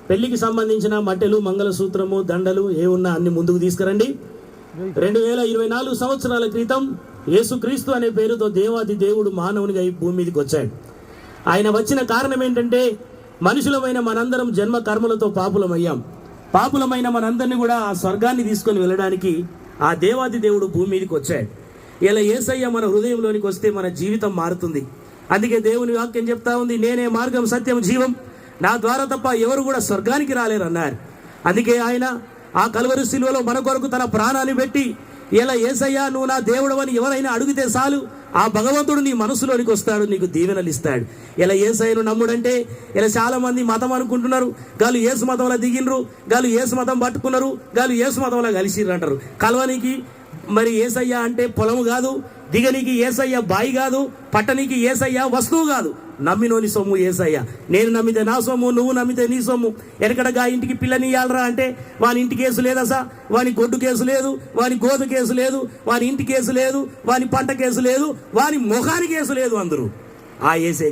పెళ్లికి సంబంధించిన మట్టెలు, మంగళసూత్రము, దండలు ఏ ఉన్నా అన్ని ముందుకు తీసుకురండి. 2024 సంవత్సరాల క్రితం యేసుక్రీస్తు అనే పేరుతో దేవాది దేవుడు మానవునిగా ఈ భూమి మీదకి వచ్చాడు. ఆయన వచ్చిన కారణం ఏంటంటే, మనుషులమైన మనందరం జన్మ కర్మలతో పాపులమయ్యాం. పాపులమైన మనందరినీ కూడా ఆ స్వర్గాన్ని తీసుకొని వెళ్ళడానికి ఆ దేవాది దేవుడు భూమి మీదకి వచ్చాడు. ఇలా యేసయ్య మన హృదయంలోనికి వస్తే మన జీవితం మారుతుంది. అందుకే దేవుని వాక్యం చెప్తా ఉంది, నేనే మార్గం, సత్యం, జీవం, నా ద్వారా తప్ప ఎవరు కూడా స్వర్గానికి రాలేరు అన్నారు. అందుకే ఆయన ఆ కల్వరి శిలువలో మన కొరకు తన ప్రాణాన్ని పెట్టి, ఇలా యేసయ్యా నువ్వు నా దేవుడు అని ఎవరైనా అడిగితే చాలు ఆ భగవంతుడు నీ మనసులోనికి వస్తాడు, నీకు దీవెనలు ఇస్తాడు. ఇలా యేసయ్యను నమ్ముడంటే, ఇలా చాలా మంది మతం అనుకుంటున్నారు. గాలు యేసు మతంలో దిగినరు, గాలు యేసు మతం పట్టుకున్నారు, గాలు యేసు మతంలో కలిసిర్రు అంటారు. కలవనికి మరి యేసయ్య అంటే పొలము కాదు, దిగనికి యేసయ్య బాయి కాదు, పట్టనికి యేసయ్య వస్తువు కాదు, నమ్మినోని సొమ్ము యేసయ్య. నేను నమ్మితే నా సొమ్ము, నువ్వు నమ్మితే నీ సొమ్ము. ఎనకడగా ఇంటికి పిల్లని ఇయ్యాలరా అంటే వాని ఇంటి కేసు లేదా సార్, వాని గొడ్డు కేసు లేదు, వాని గోధు కేసు లేదు, వాని ఇంటి కేసు లేదు, వాని పంట కేసు లేదు, వాని ముఖాని కేసు లేదు. అందరూ ఆ యేసే